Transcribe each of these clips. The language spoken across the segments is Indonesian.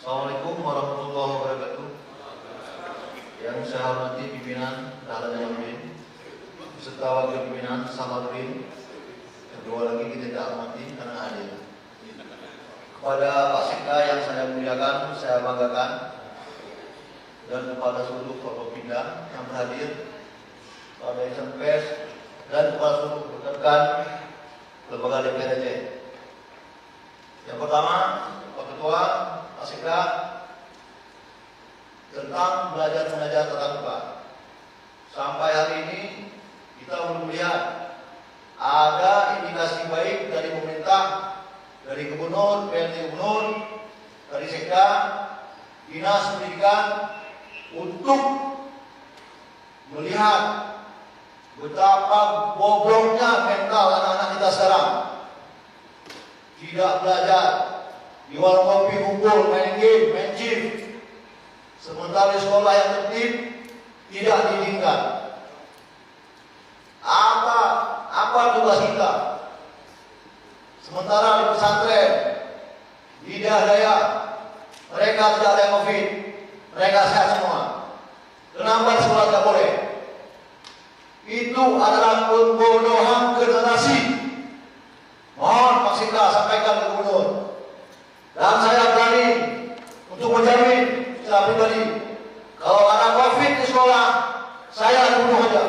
Assalamualaikum warahmatullahi wabarakatuh. Yang saya hormati pimpinan Dahlan Jamaluddin beserta wakil pimpinan Samadudin. Kedua lagi kita tidak hormati karena hadir. Kepada Pak Sekda yang saya muliakan, saya banggakan, dan kepada seluruh Forkopimda yang berhadir, kepada insan pers dan kepada seluruh rekan lembaga DPRJ. Yang pertama, Pak Ketua, Pak Sekda, tentang belajar mengajar tatap muka. Sampai hari ini kita belum melihat ada indikasi baik dari pemerintah, dari Gubernur, PLT Gubernur, dari Sekda, Dinas Pendidikan untuk melihat betapa bobroknya mental anak-anak kita sekarang. Tidak belajar, di warung kopi kumpul, main game, main gym. Sementara di sekolah yang tertib tidak diizinkan. Apa tugas kita? Sementara di pesantren, di daerah mereka tidak ada COVID, mereka sehat semua. Kenapa di sekolah tidak boleh? Itu adalah pembodohan generasi. Mohon Pak Sekda sampaikan ke Gubernur. Dan saya berani untuk menjamin secara pribadi, kalau ada COVID di sekolah, saya bunuh aja.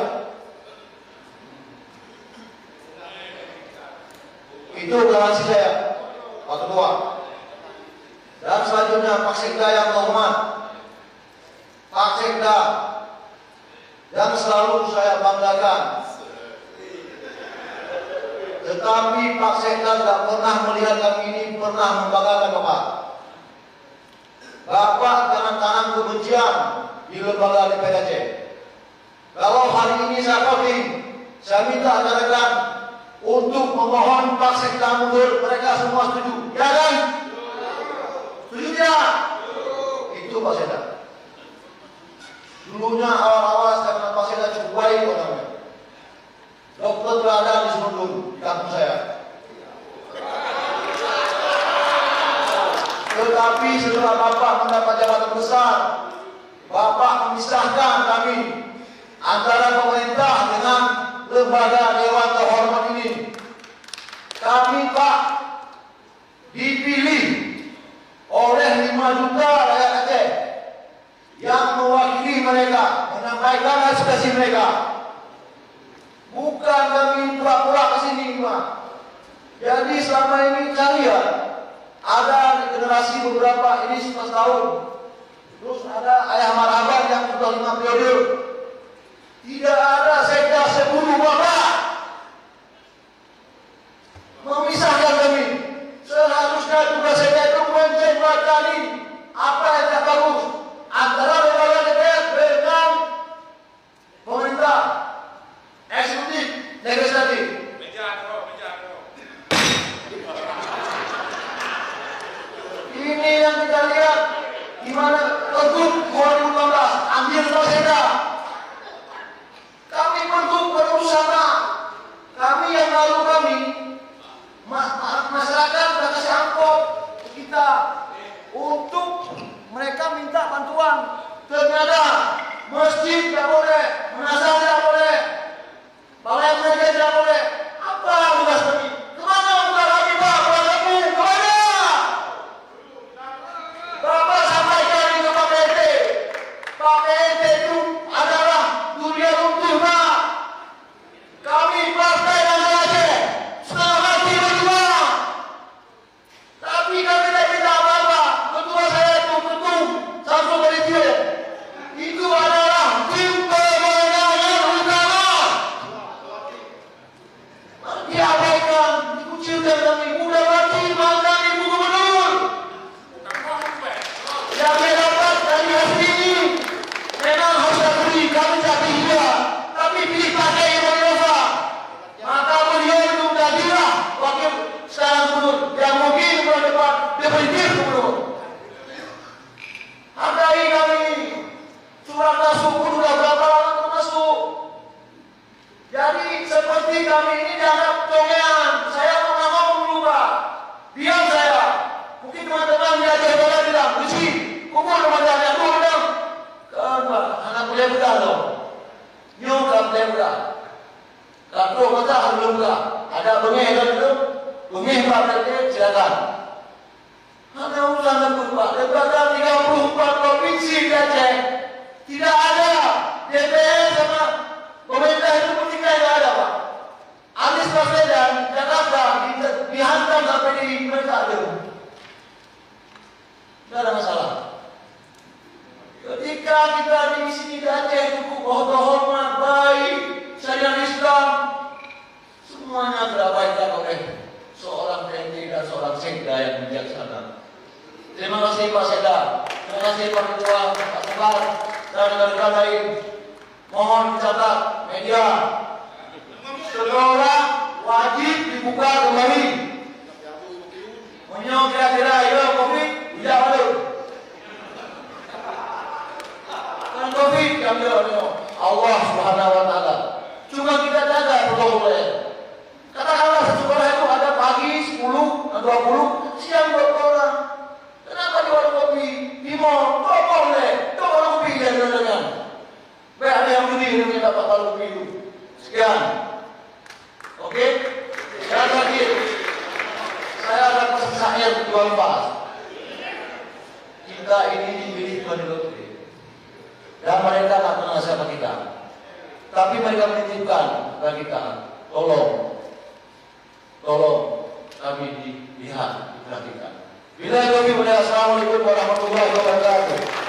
Itu garansi saya, Pak Ketua. Dan selanjutnya Pak Sekda yang terhormat, Pak Sekda yang selalu saya banggakan. Tetapi Pak Sekda tidak pernah melihat kami ini pernah membanggakan Bapak. Bapak jangan tanam kebencian di lembaga DPRJ. Kalau hari ini saya voting, saya minta rekan-rekan untuk memohon Pak Sekda mundur. Mereka semua setuju, ya kan? Setuju tidak? Itu Pak Sekda. Dulunya awal-awal saya kenal Pak Sekda cukup baik orangnya. Dokter berada di Semendung, di kampung saya. Tetapi setelah Bapak mendapat jabatan besar, Bapak memisahkan kami antara pemerintah dengan lembaga Dewan Terhormat ini. Kami Pak dipilih oleh 5 juta rakyat Aceh yang mewakili mereka, menyampaikan aspirasi mereka. Bukan kami pura-pura kesini, Pak. Jadi selama ini kalian ada di generasi beberapa ini 11 tahun. Terus ada ayah marhaban yang sudah 5 periode. Tidak ada sekda seburu Bapak memisahkan kami. Seharusnya tugas sekda itu menjembatani apa yang tidak bagus antara lembaga DPR dengan pemerintah, eksekutif, legislatif. Ini yang kita lihat gimana untuk 2015 ambil Pak Sekda. Kami bentuk berusaha. Kami yang lalu masyarakat sudah kasih amplop kita untuk mereka minta bantuan. Ternyata masjid tidak boleh, menazar tidak boleh, balai mereka tidak boleh. Apa tugas kami? Kemana bukan kami Pak? Kemana? Bapak sampaikan ke Pak PRT. Pak PRT itu adalah dunia runtuh Pak. Kami partai Rakyat Aceh setengah hati berjuang. Tapi kami tidak minta apa-apa. Ketua saya itu ketum Samsul Malaysia. Itu adalah tim pemandangan lu dong. Kan anak kuliah muda dong. Nyo ka kuliah muda. Kalau mata belum buka. Ada bengeh kan itu? Bengeh Pak berarti silakan. Hanya urusan Pak. Daripada 34 provinsi di Aceh. Tidak ada DPR sama pemerintah itu politika yang ada Pak. Anies Baswedan Jakarta dihantam sampai di mereka ada. Tidak ada masalah. Ketika kita di sini di Aceh cukup hormat, baik, syariat Islam, semuanya terabaikan oleh seorang TNI dan seorang sekda yang bijaksana. Terima kasih Pak Sekda, terima kasih Pak Ketua, Pak Sekar, dan rekan-rekan lain. Mohon dicatat media, sekolah wajib dibuka kembali. Menyo kira-kira ya COVID tidak ada. Kan COVID kami Allah Subhanahu Wa Taala. Cuma kita jaga protokolnya. Katakanlah sekolah itu ada pagi 10 dan 20, siang 20 orang. Kenapa di warung kopi, di mall, boleh, warung kopi dengan. Baik ada yang beli ini dapat warung kopi itu. Sekian. Oke? Sekali lagi, saya ada pesan saya jual pas. Kita ini dipilih Tuhan Lutfi. Dan mereka tak kenal siapa kita. Tapi mereka menitipkan kepada kita, tolong kami dilihat, diperhatikan. Bila itu, Assalamualaikum warahmatullahi wabarakatuh.